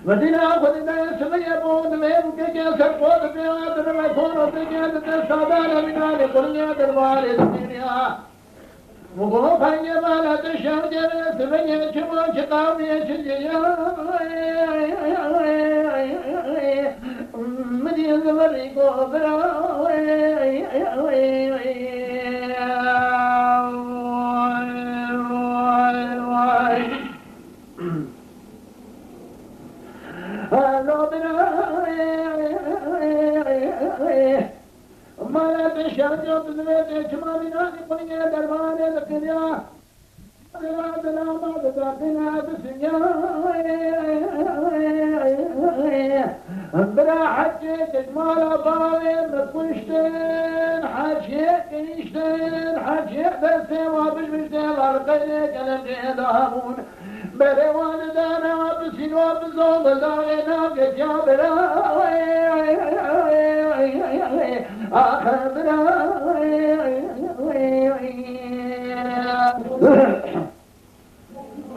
مدينة خدنا سمية بود ميم كي سرقود بيات رمكون وتجد تستادان من على قرية دربار الدنيا مقوم خاني مالا تشجر سمية كمان شقاوية شجيا مدينة زمريكو برا مالا تشجر سمية كمان من على قرية دربار الدنيا برا حجيت جمال باوي مكوشتين حجيت كنيشتين حجيت بسي وابش بشتين والقيني كلم جيدامون بري والدانا وابسين وابزون بزاوينا قد يا برا آخر برا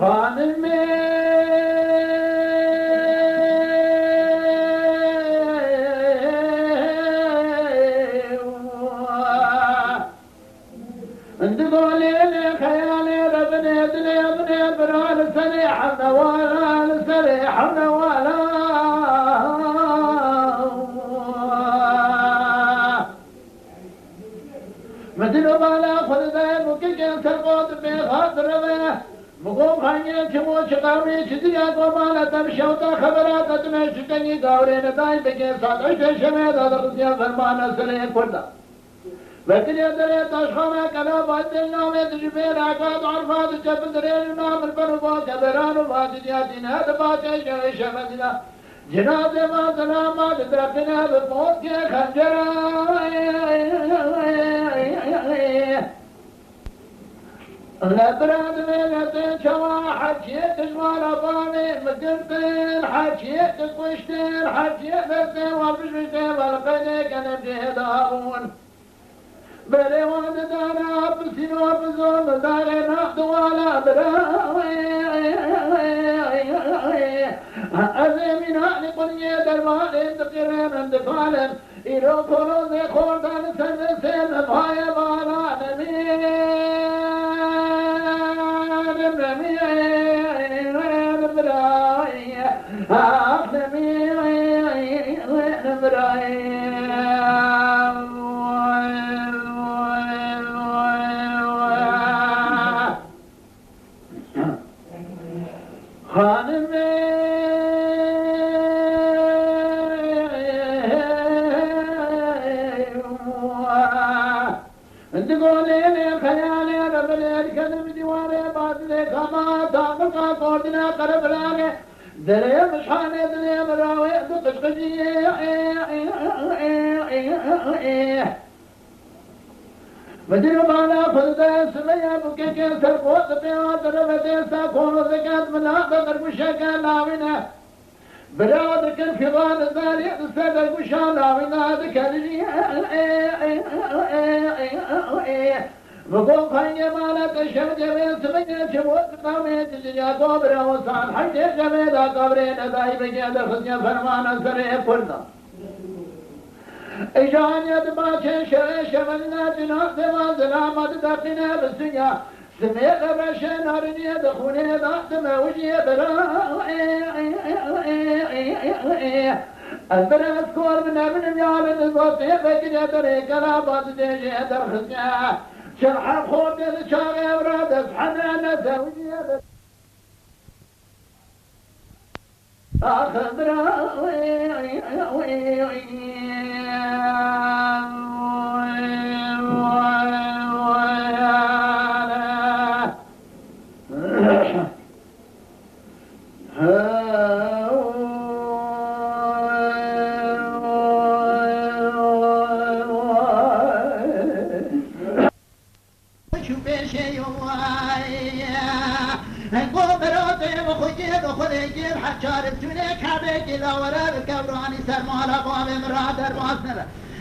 خانمي انتقالي لخيالي ربني دلي ابني برال سريح النوالا سريح النوالا مدنو بالا خود ذا مكيكين سرقود بخاطر بيه مقوم خانيه كمو شقاوي چديا قومالا تمشوتا خبرات اتمش کني گاورين داي بگه سات اشته شمه دا رضيا فرمان سره کردا وكل يدري تشخنا كلا بعدين نام تجبير عقاد عرفات جب درين نام البربا كبران وادياتين هذا باجي شمدنا جناب ما سلام تدركنا بالموت يا خنجر لا براد ميلتين شوا حجيت جمال أباني مدرتين حجيت قشتين حجيت بسين وبشبشتين والقيني كان بجهد هارون بري والدانا بسين وبزون داري ناخد ولا براوي أزمين هالي قنية دربالي تقرين اندفالا إيرو كورو زي خوردان سنسين بهاي بالا نمين دري مشحانة دري مراوي دقشقجي مدير بالا فلدا سميا بكيكي سرقوط بيوت ربتي ساكون زكاة ملا بقر مشاكا لاوينة براد كن في غال الزاري السادة مشا لاوينة ذكرجي مقوم خانية مالا تشهر جميل سمية شبوت قومي تجيا قبر وصال حجي جميل قبرين داي بجيد خزيا فرمان سري فرنا إجان يدباچه شرش ملنا جناح دما زلامت دقنا بسنيا سميق بشن هرنية دخوني داخت موجي برا البرا اسكور من ابن ميال نزوطي بجي دري كلابات جيجي در خزيا شرح خود الشاغي وراد اسحنا نزوجي آخر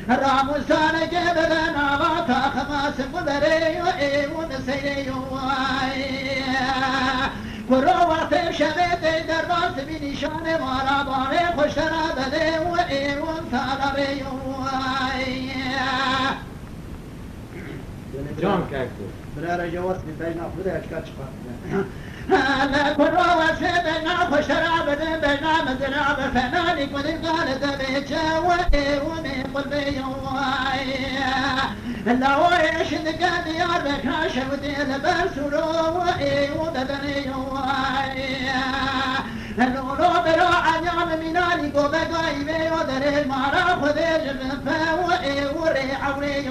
راموسان جبلنا واتاخ ما سمدري ونسيري برو وقت شبه در باز بی نشان مارا باره خوش را بده و ایرون طالبه جان کرده برای جواز بین خود اشکال چپا لا برو وقت بنا خوش را بده بنا مزرع بفنانی کنی قالت بیچه و ایرون قلبه لا ويش نقاد يار بكاش ودين برسولو وإيو بدني لولو برو عجام مناني قو بقايبي ودري مارا خذي جبنفا وإيو ريعوري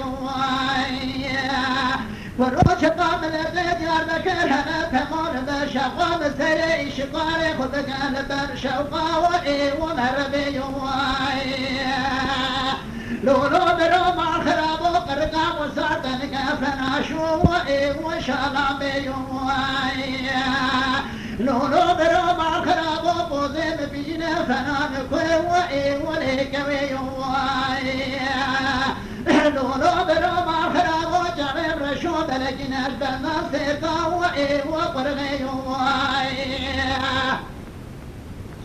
برو شقام البيت يار بكرها تمون بشقام سري شقاري خذ قال برشوقا وإيو مربي لولو برو مع خرابو قرقا وساتن كفنا شو وشالا بيو لولو برو مع خرابو بوزم بينا فنان كوي وليك ويو لولو برو مع خرابو جرب رشو بلكن أجبنا سيطا وقرغيو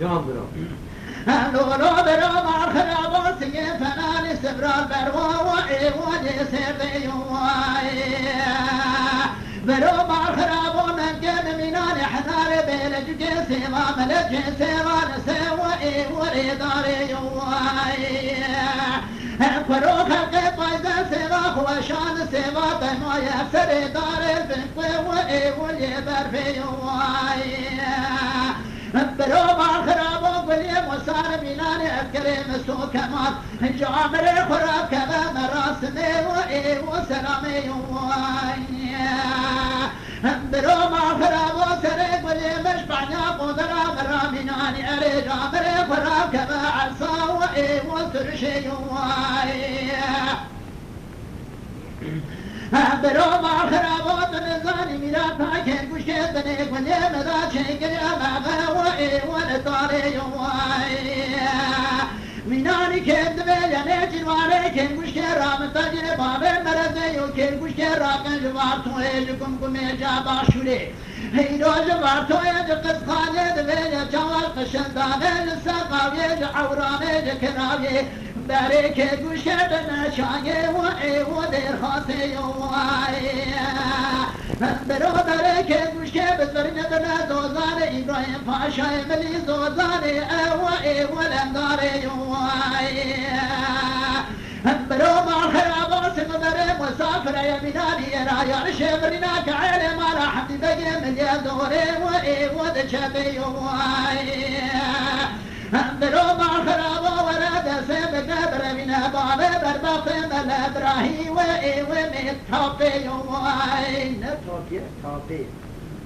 جان برو لولو برو مع خرابو سيجي فنان سبرال برو وإيواني سيردي برو مع خرابو من كان منان حنار بيلج سيما ملج سيما نسيوا إيواني داري برو خلق طيزة سيما خوشان سيما تيما يفسر دار البنك وإيواني برفي برو مع خرابو قليم وصار بناني الكريم سو كمال جامر خراب كمان راسمي وسلامي برو مع خرابو سرق قليم اشبعنا قدرا مرا بناني اري جامر خراب كمان عصا وسرشي برو مع خرابات نزاني ميراتا كن كشكت بنيك وليم دا شكر أمامه ونطاري مناني كن دبيلي جنواري كن كشكت رام تجري بابي مرزي وكن كشكت راكن جوارتو لكم كمي جابا شولي هيدو جوارتو يجقس خالي دبيلي جوال قشنداني لساقاوي جعوراني جكناوي بريك گوشه بنشانه و در خاصه برو بريك گوشه بزرین بنا دوزان ابراهیم پاشای ملی دوزان و لنداره برو مع خرابات مدر مسافر يمناني رايا شبرنا كعلم راح تبقى مليون دوري و دشبي برو مع خرابو ورد سبق برمنا بابا برباقي مل ابراهي ومن توقي تاپی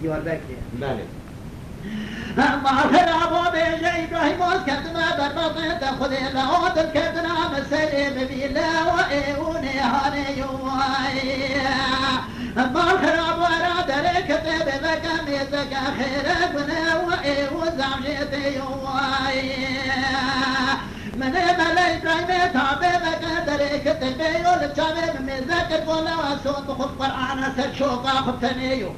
دیوار بکری بله مع خرابو بيجي ابراهيم وسكتنا برباقي تاخذ الهود الكتنا مسلم بيلا ونهاني مع خرابو ورد ركب بمكان يزك خيرك وزعجتي من ملاي إبراهيم تابع بقدر كتبي والجامع من ذاك ولا وسوق خف قرآن سشوقا خفتنيو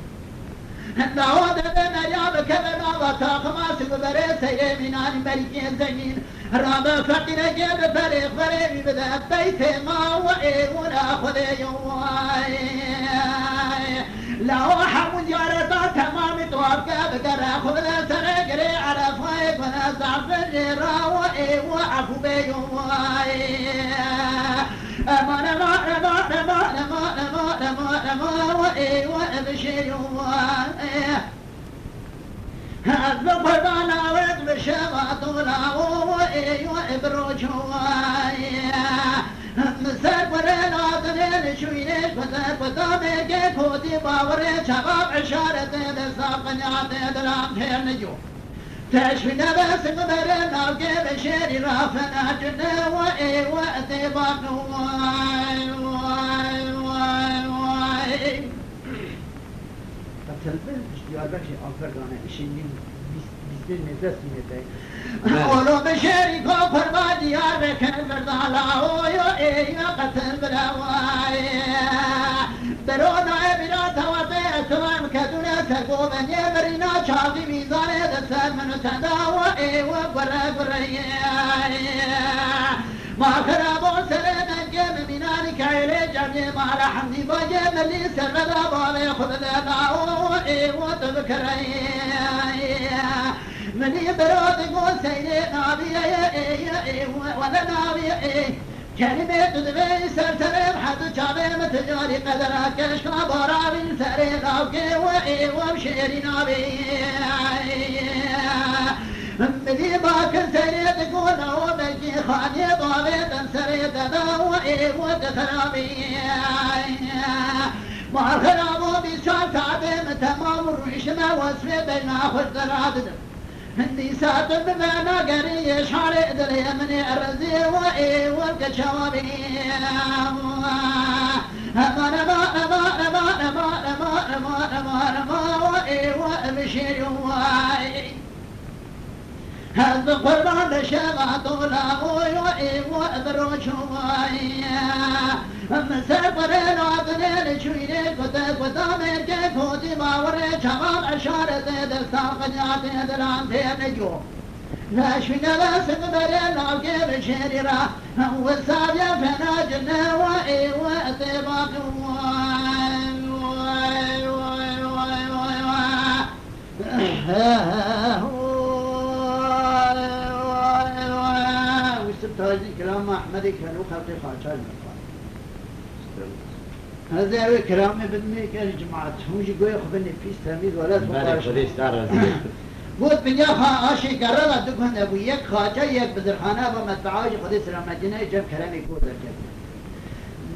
نعود بنا يا بكبنا وتاخما سكبري سيمينان ملكين زين راب فقير جيب فريق فريق بدا بيت ما وإيونا خذي لا حمود يارتا تمام توقع بقرا خذ سرقري على فايق ونزع في الجرا وعفو بيواي أمان ما وبشير هذا قربانا وبشما طولا وبروج مسك ورنا دنيا شوينش وطامك كودي باوري شباب عشارة لساقنا درام ترنجو تشفي نفس مبرنا وكيف شيري رافنا جنة وأتباق تلبل دیوار بکری آفردانه işin bizden nefes minete ولو بشيري كوكر ما ديار بكن بردالا يا قتل بلاواي برونا بلا توفيت وان كدنا سرگو من یه برینا چاقی میزانه دستر منو تداوه ای و گره گره ما خرابون سره نگه مینانی کهیله جمعی ما رحمدی باجه ملی سر بدا باله خود داو ای و تذکره منی براد گو سیده نابیه ولا نابیه كلمة تدبي سرترب حد شابه متجاري قدرات كشكا بارابي سري غاوكي وبشيري نابي مدي باكر سري تقول وبكي خاني ضابي تنسري تداوي وتخرابي ما خرابو بيشار تعبي متمام الريش ما وصفي بين اخر درادد هندي ساتب بمعنى قري شعري دلي مني الرزي وإي والكشوابي أمان أمان أمان أمان أمان أمان أمان أمان أمان وإي وأبشر وإي هذا قربان لشبع طولا وإي وأبروش وإي أما سافرين وعطنين شوينين كتا ميركي كوتي باوري شمال أشارة دستا قنياتي دلان تينجو لا شوينا لا سقبرين لوكي بشيري را والسابيا فنا جنة وإي وأطيباك وستاجي كلام أحمدي كانوا خلقي خاطر هذا هو كلام بدمي كان جماعة هم يقولوا خبرني في تلميذ ولا بله خودش داره قلت بنيا خاشي كرر دكان أبويك خاطر يك بزرخانة ومتبعاج خدي سلام مدينة جم كلامي كود رجع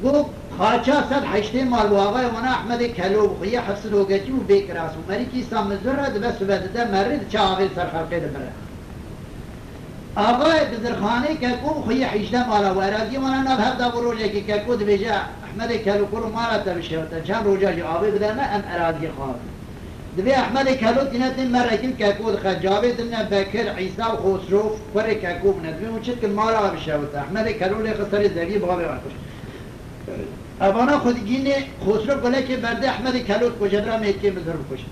قلت خاطر صد حشتي مال واقع وانا أحمد كلو خيا حفص لوجتي وبيك راسه مريكي سام الزرد بس بعد ده مرد شاوي سر خلقي دبره آقای بزرخانی که کو خوی حیشته مالا ورازی مالا نبهد دا بروجه که که کود بیجا احمد کلو کلو مالا تبشه و چند روجا جو آبی بدرمه ام ارازی خواه دبی احمد کلو تینتین مرکل که کود خجابی دمنا بکر عیسا و خسروف کوری که کو بندبی و چید کل مالا بشه و احمد کلو لی خسر زوی بغابی ورکش ابانا خود گینه خسروف گله که برده احمد کلو کجدرا میکی بزرگ کشه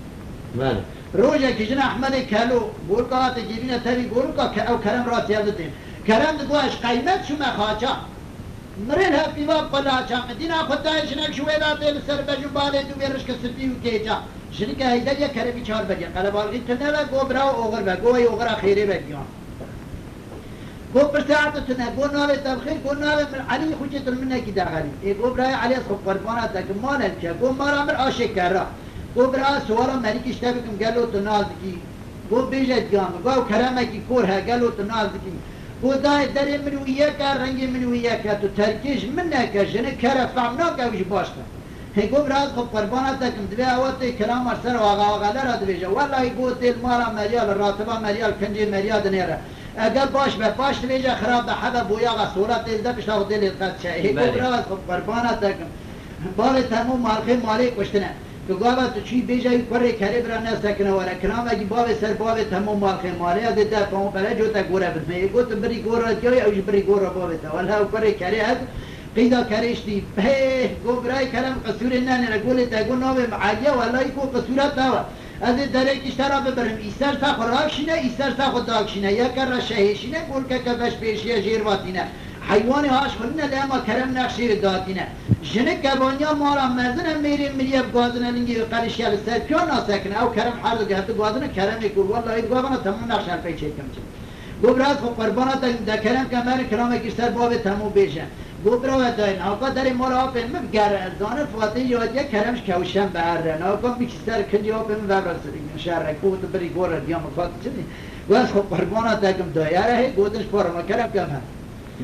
بله روزه که جن احمد کلو گول که تجیبین تری گول که او کرم راست یادتیم کرم دگوش قیمت شو مخاچا مرین هفتی واب قلاچا مدینا خدایش نک شوی داده لسر بجو باله دو بیرش که سرپی و کیجا شنی که هیدر یک کرمی چار بگی قلبالغی تنه و گو برا و اوغر بگو و اوغر خیره بگیان گو پرساعت تنه گو ناوی تبخیر گو ناوی من علی خوچه تلمنه کی داخلی ای گو برای علی از خوب قربانه تک مانه که گو مارا مر آشک کرده گو برای سوارا مریکش تبکم گلو تو نازکی گو بیجت گام گو کرمه کی کور ها گلو تو نازکی گو دای دری منویه که رنگ منویه که تو ترکیش من نکه جنه کره فهمنا که ویش باشتا گو برای خوب قربانه تکم دوی آواتی کلام ارسر واقع واقع لرا دویجه والله گو تیل مارا مریال راتبا مریال کنجی مریال دنیره اگر باش به باش دویجه خراب به حدا بویاغا صورت دیل دبشتا و دیل قد شه گو برای خوب قربانه تکم بال تموم مالخی مالی کشتنه تو گاوا تو چی بیجایی کره کری برا نسکنه وره کنام اگی باب سر باب تمام مالخی مالی از ده پاون پره جو تا گوره بدمه گو تو بری گوره جایی اوش بری گوره باب تا ولی او کره کری هد قیدا کریش دی به گو برای کلم قصور نه نگوله تا گو نام عالیه والله کو قصورت نوا از دره کشترا ببرم ایستر تا خراکشینه ایستر تا خداکشینه یا کر شهیشینه گول که کفش پیشیه جیرواتینه حیوانی هاش خلینه لیما کرم نقشیر داتینه جنه کبانیا مارا مزنه میریم میریب گازنه لنگی قلیش یل سر پیان ناسکنه او کرم حرد گهت گازنه کرم میکور والله این گوابانا تمام نقش حرفه چیکم چه گوبرات خب قربانا تا کرم کمر کرام کشتر باب تمام بیشه گوبرا و داین آقا داری مارا آپن مبگرزانه فاطی یادیه کرمش کوشن بهرن آقا میکشتر کنی آپن مبرسرین شهر کوت بری گوره دیام فاطی چنی گوز خب قربانا تاکم دایره گودش پارما کرم کمر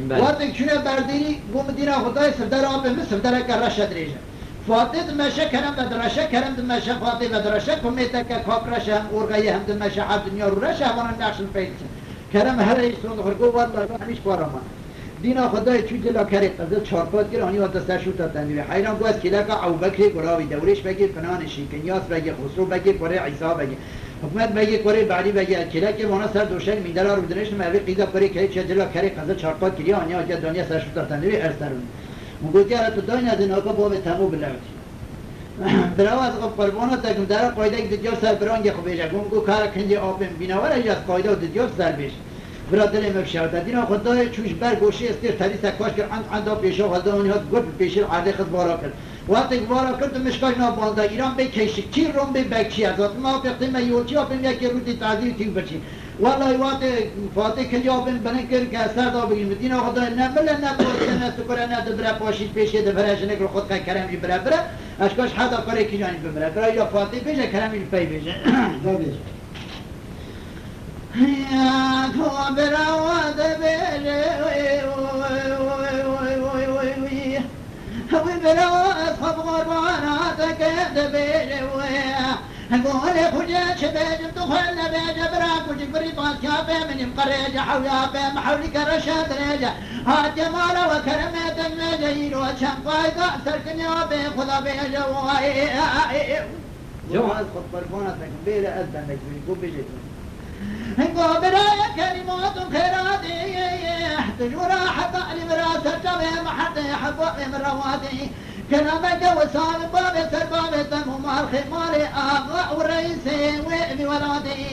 وقتی چونه بردی گم دینا خدای سردار آب می سردار که رشد ریجه فاطد مشه کرم بدرشه کرم دمشه فاطد بدرشه کمیته که کاپ رشه هم اورگایی هم دمشه حد دنیا رو رشه همان نقشن پیدشه کرم هر ایستون خرگو والله همیش پارمان دینا خدای چون جلا کری قضا چارپات گر آنی و دستشو تا تنوی حیران گوز کلا که او بکری گراوی دورش بگیر فنانشی کنیاس بگیر خسرو بگیر کره عیسا بگیر حکومت بگی کره بعدی بگی کلا که وانا سر دوشن میدلا رو بدنش نمیوی قیدا کره که چه جلا کری قضا چارپات کری آنی آجا دنیا سرشو تا تنوی ارسرون مگوتی ارا تو داین از این آقا باب تمو بلوتی براواز قربانه تکم در قایده که دیگر سر برانگی خوبیشه گو کار کنجی آبم بینواره یا قایده و دیگر سر بیش برادر مفشارده دینا خدای چوش بر گوشی استیر تری سکاش کرد عند پیشا خدای ها گفت پیشیر عرض خود بارا کرد وقتی بارا کرد مشکاش نابانده ایران به کشک چی روم به بکشی از ما پیخته میوچی آبم یکی روزی تعذیر تیم بچی والله وقت فاتح کنجی آبم بنن کرد که سر دا بگیم دینا خدای نبله نبوده نسکره ندبره پاشید پیشی دبرش نکر خود که کرمی بره بره اشکاش حدا کاری کی جانی ببره برای یا فاتح بیشه کرمی پی بیشه یا تو براواد بیشه هوی براواد خب قربانات کد بیشه قول خجا شباب دخل نبيجا براك وجبري طاكا بمن قريجا حويا بم حولك رشاد ريجا هات جمالا وكرمات المجيل وشم قايدا سركن يا بي خدا بيجا جواز خط برفونتك بيلا أذنك بيقو بيجي برايا كلمات خيراتي تجورا حتى لبراسة جميع محتى حبوء من رواتي كلامك وصال باب سرباب تمهم الخمار أغا ورئيسي وابي ولادي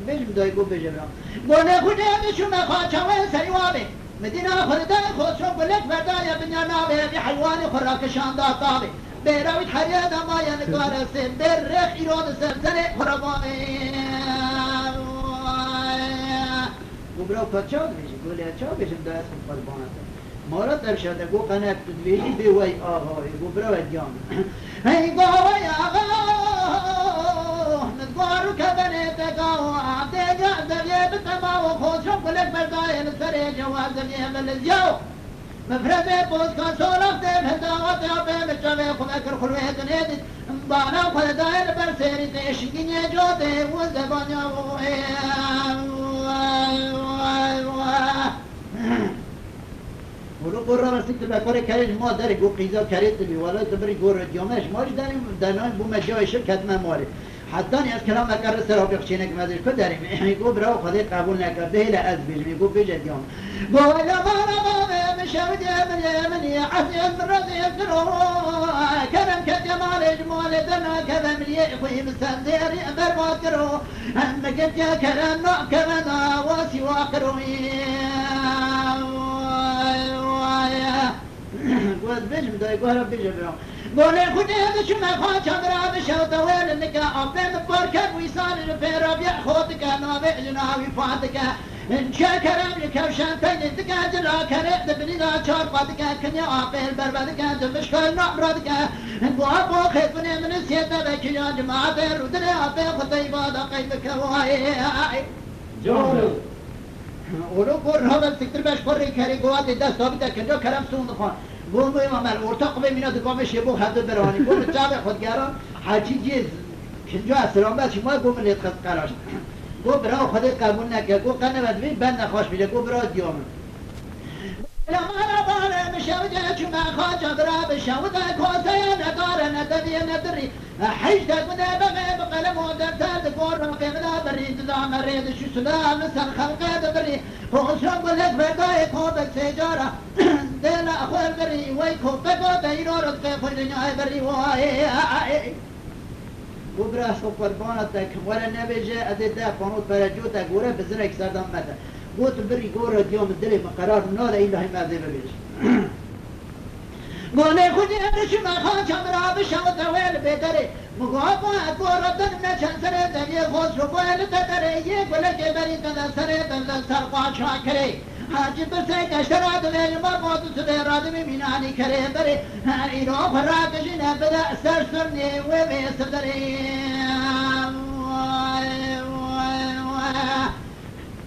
بيش بدا يقول بجبرا قولي خجا بشو مخاچا ويسري وابي مدينة خرداء خوصو قلت بردايا بنيا نابي بحيواني خراك شاندا طابي بيراويت حريادا ما ينقار السن بالرخ إيراد سرسري خربامي گوبرا کجا میشه گولی چا بشم دست قربانت مارا ترشده گو قنات تدویجی به وی آقای گوبرا و جان ای گوی آقا نگارو کبنه تگاو دیگه زویه بتما و خوشم گلک بردای لسر جواز زویه بلزیاو مفرده بوز کن سولخ دیم هداوات آبه مشوه خمکر خلوه دنیدید بانا خلدای لبرسیری دیشگینی جوده و زبانیا ولو قرر رسيت بكره كارج ما داري جو قيزا كاريت لي ولا تبري جور ديومش ماش داري دانان بو مجاي شركت ما مالي حتى ني از كلام كار سر ابي خشينك ما داري كداري يقول برا خدي قبول نكرده لا از بيج يقول بيج ديوم قول ما مش ودي من يا حسين رضي يكرو كلام كجمال اجمال دنا كذا من يخوي مسندير امر ما كرو ان قد كلام نوع كمان واسي واخروي قلت بيجم دا يقول ربي جبران قولي خدي هذا شو ما خاش امرا بشوطة وين النقاء بين باركب ويصال الفيرا بيأخوتك نابع جناوي فاتك ان شاكرم لكوشان تين انتك جلا كريت بنينا شارقاتك كنيا عقيل بربادك دمشكل نعمراتك ان بوابو خيفني من السيدة بكي يا جماعة رودني عقيل خطيبا دا قيبك واي جامل ولو قر هذا السكتر باش قري كاري قوات دست ثابته كنجا كلام سون خان قوم عمل ارتق به مینا دکامش یبو حد برانی قوم جاب خودگران حاجی جز کنجا سلام باش ما قوم لیت خد قراش گو برا خود قبول نکه گو قنه بدوی بند نخواش بیده گو برا دیوم لما ربانا مشاوجة شما خاجة برا بشاوجة كوسيا ندار ندبي ندري حيشتك من بغي بقلم ودرتها دكور رقي منا بريد دا مريد شو سدا مسن خلقه دبري خوشم قلت برداي كوبك سيجارة دينا اخوال بري وي كوبك ودينو رزقي فجنيا بري واي وبرا سو قربانتك ولا نبي جاء ادي قانون فرجوتك ورا بزرك سردم متى قلت بري قورة يوم الدري مقرار نار إلهي ما ذي ببيش قولي خذي أنا شما خان شمرا بشاوة ويل بيدري مقابا قورة دن مشان سري دنيا خوش وقويل تدري يقولك بري تنا سري تنا سرقا شاكري حاجي برسيك اشتراد ليل مربوط سدي رادمي ميناني كري بري إنو فراك جنا بدا سرسرني وبيسدري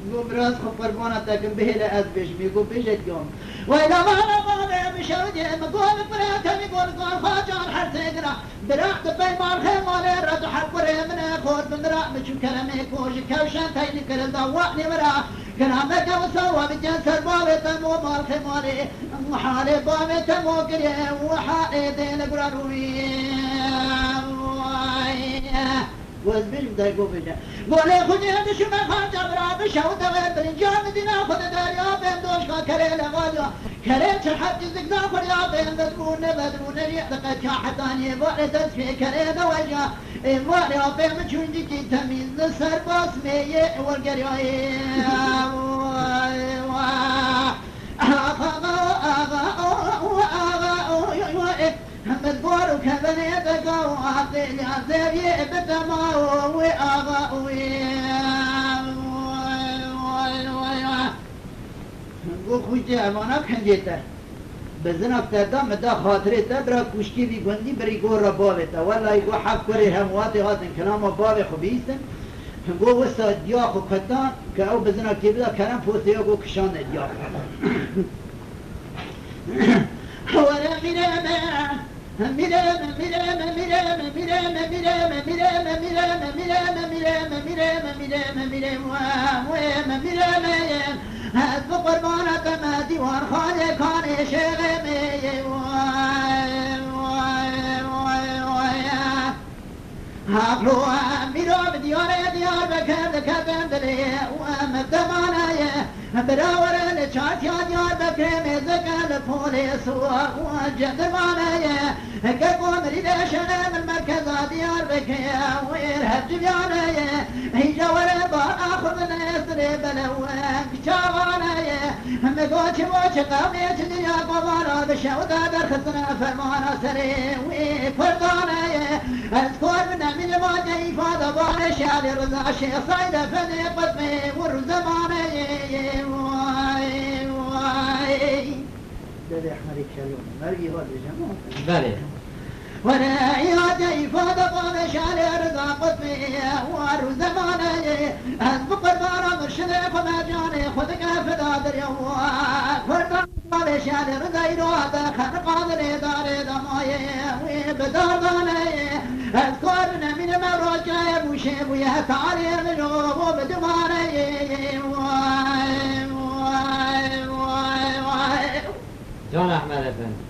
يقول براس خب قربانتك بهلا أذبش بيقول بيجت يوم وإذا ما رضا بشوجه مقول بريتهم يقول قال خاجان حرسيقنا براحت بي مال خيمالي رد حقوري من أخوت من رأ مشو كلامي كوش كوشان تايني كل ضوأني مرا كلامك وسوى بجنسر بابي تمو مال خيمالي وحالي بابي تمو كريه وحالي دين قرانوي وزبيش بدا يقول بيجا قولي خذي هذا شو ما خان جبرا بشاوة وين برنجان دينا خذ داريا بين دوشكا كريلا غاليا كريت الحج زقنا كل يابين بدرون يعتقد كاحتاني بارد في كريت وجه إموال يابين مجون جي تميز السر باسمي والقرية مدبور كبني دقوا عطيل عزيبي بدما وآغاوي خوشی امانا کنجیتا بزنک تردام دا خاطره تا برا کشکی بی گندی بری گور را باویتا والله گو حق کری همواتی هاتن کلام باوی خوبیستن گو وستا دیاخو کتان که او بزنک تی بدا کرم پوسته یا گو کشان دیاخ ورا هاد بقربانة ما ديوان خالي كان شغمي هاقلو ميرو بديار بكر دكتن دلي ومدمانا براور لچات ديار بكر مزك البوليس وجدمانا كقو مريد شغل المركز ديار بكر ويرهب جبيانا هي جوار بار اخذ نسر بلوان كشاوانا مقوش موش قومي تدنيا قوانا بشودا درخصنا فرمانا سري وفردانا اذكر من ما جيفا ضبان شعر رضا شيخ صيد فني قدمي والزماني ده احمد الكلام مرقي هذا جماعة بله وانا يا جيفا ضبان شعر رضا قدمي والزماني اذكر بارا مرشدك وما جاني خذك فدا دريوا فردان شعر رضا يروى خرق قادر دار دماي وبدارني اذكرنا من مراجع وشيب ويا تعالي الجواب بدماني جان احمد افندي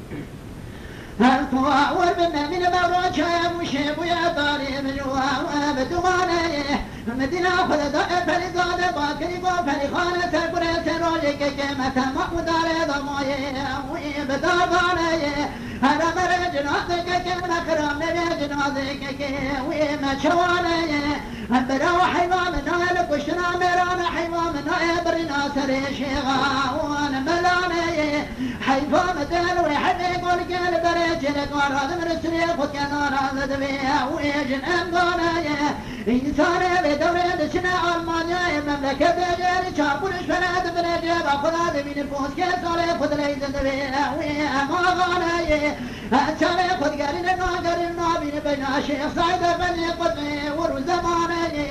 الطواور من مراجع وشيب ويا تعالي الجواب بدماني مدينة خلد فرزاد باكري وفرخانة سرقرة سروجك كمة مقدار ضماي وبدارني هذا مرة جنازك كم نخرم جنازك وما شواني براو حيوان نايل قشنا مران حيوان نايل برنا سري شيغا وانا ملاني حيوان دل ويحبي قول قال برجل قراد من سري خد كان راز دبيا ويجن امضاني انسان بدور دشنا المانيا مملكة غير شابولش فناد برجل خداد من الفوز كسر خد ليز دبيا وما غاني أتشالي خد قارين ناقرين نابين بين شيخ صعيد بني قدمي ورو زماني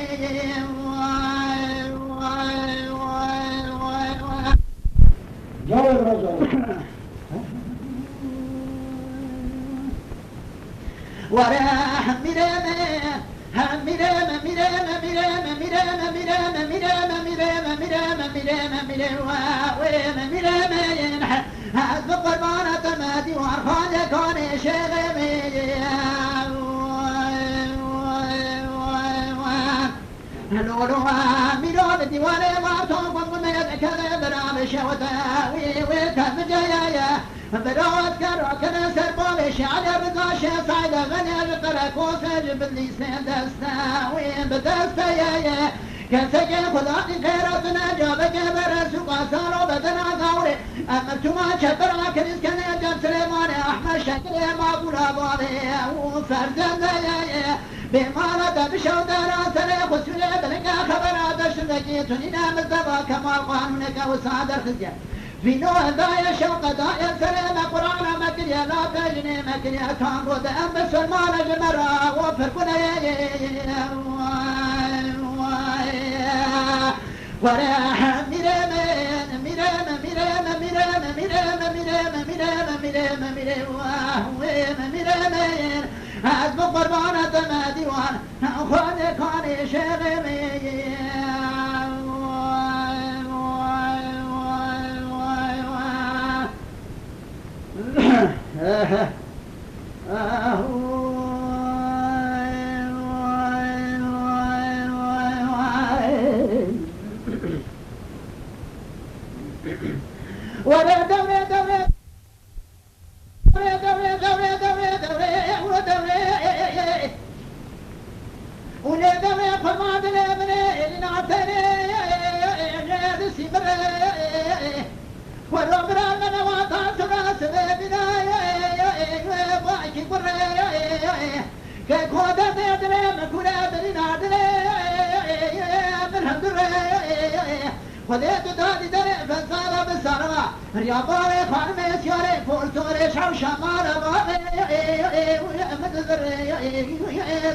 جاوب رجل وراح هذا قربانة مادي وارخان يكون شغمي لولو ميلون ديواني وارتوب وميد كذا برام شوتا ويكم جايا براوت كروكنا سربولي شعر بقاش صعد غني القرق وسجب اللسان دستا وبدستا يا كسك خداني خيراتنا جابك برسوق صاروا بدنا غوري أمرتما شبرا كنس كان جاب سليمان أحمد شكل ما قولا بالي وفرزن يا بمالة بشو دارا سري خسولي بلنقا خبرات شركي تنينا مزدبا كمال قانونك وسعد الخزيان في نوع دايا شوق دايا سليم قرآن مكريا لا بجني مكريا كان قد أنبس المال جمرا وفرقنا وراح ميرام هاد بقربانة ما ديوان خود كان شغمي ولا دم خرماد لمني لنعتني غير سمري والرمرا من وطن تراس بناي باكي قري كودا تدري مكولا بنادري من هندري خذيت دادي دري فصار بسرما يا باري خانمي سياري فورتوري شو شمارة باري مدري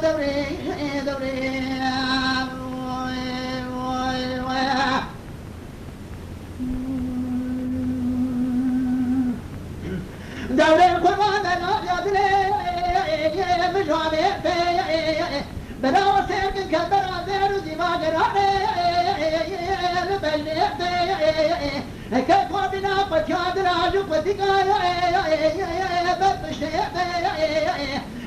دوري دوري القرآن يا دلي مجواني بلا سيرك كبرا زير دماغ راني بيني كيف بنا فتياد راجو فتيقا بطشتي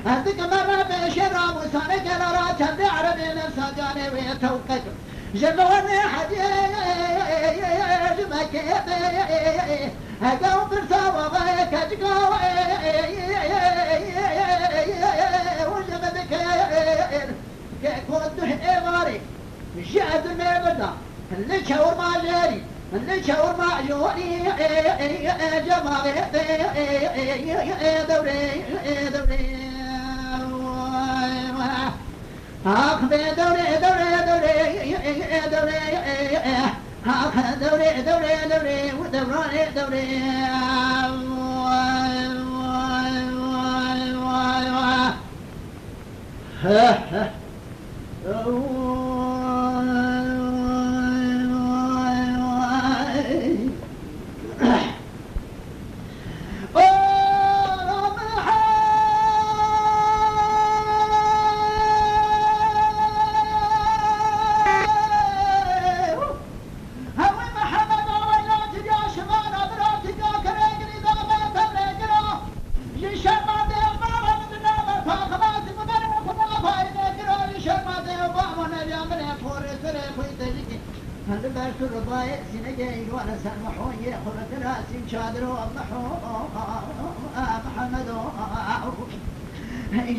هذيك مرة بشرا مسانك لرا تندي عربي نفسا جاني ويتوقف جمعني حديد مكيدي هقاو برساوة غيك اجقاو وجبدك كود حماري جاد المبدا اللي شاور ما جاري اللي شاور ما جوري جماعي دوري آخ دوري آخ دوري ودوري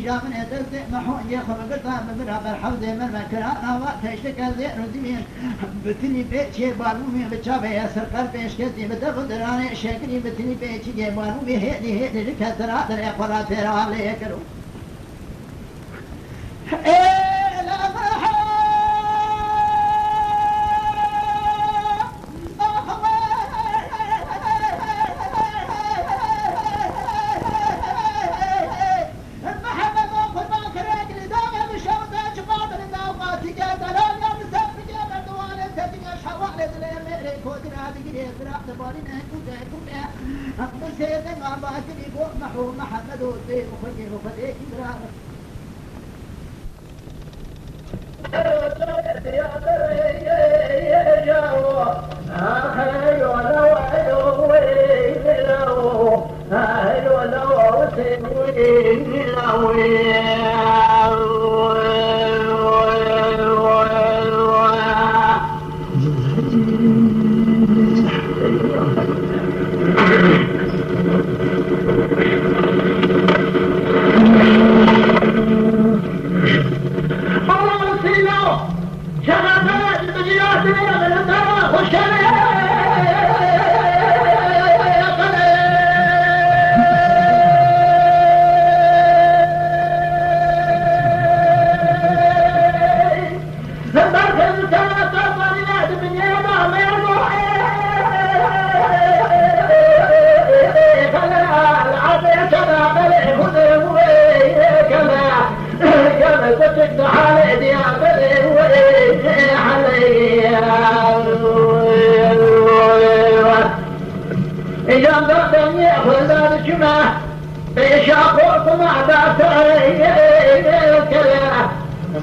إجابنا تلتق محون يخرج قطع ببرها بالحوض من مكرانا وقت اشتكى ذئن ودمين بتني بيت شي بالومي بتشابه ياسر قلبيش كتني بتاخد راني شكلي بتني بيت شي بالومي هيدي لكثرات الأقرات ترى يكرو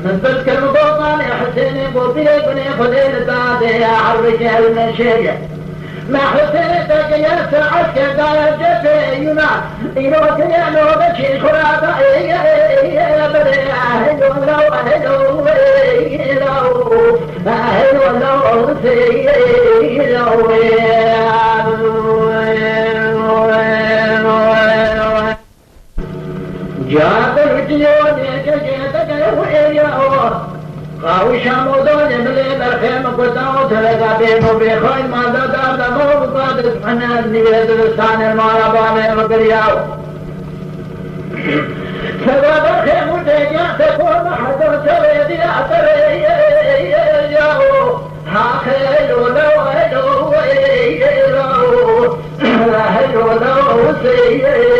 من تلك المضوطان يا حسين قلبي بني خذين بعدي عرج المشية ما حسين تقيا سعدك قال جفي يما يروك يا نوبك خرابة يا بدي أهلو لو أهلو لو سيلو جاب الجيون يجيتك ويا باوشم و دایم لی برخیم کتا و تلقا بیم و بخوای مادا دار دمو بقادر سمنه نیوید رسان مارا بامه و گریاو سبا برخیم و دیگه تکو محضر سویدی اتره یاو ها خیلو لو ایلو ایلو هیلو لو سیلو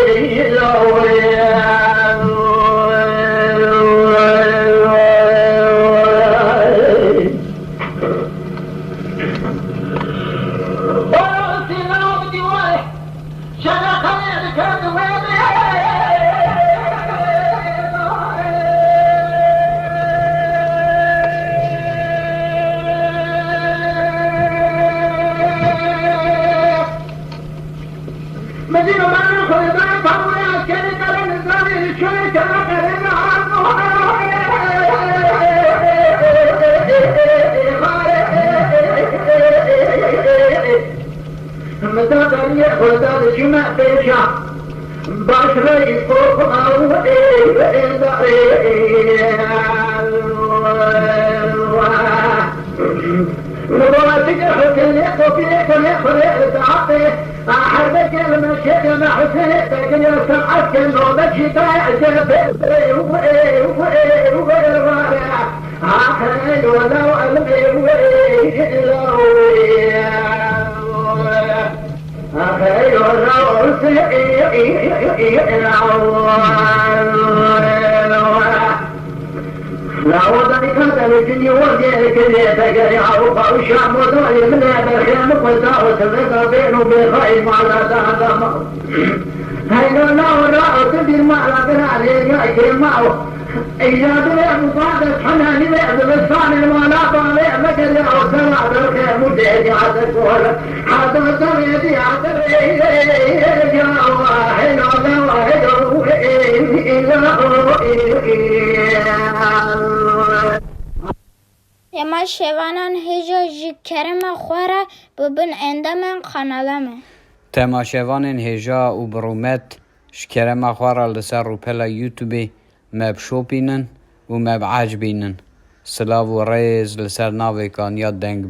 اما شوانان هجا جی کرم خوره ببن اندامن قنالمه تماشاوان هجا و برومت شکرم خواره لسر رو پلا یوتیوبی مب شوپینن و مب عجبینن سلاو و ریز لسر ناوی کان یاد دنگ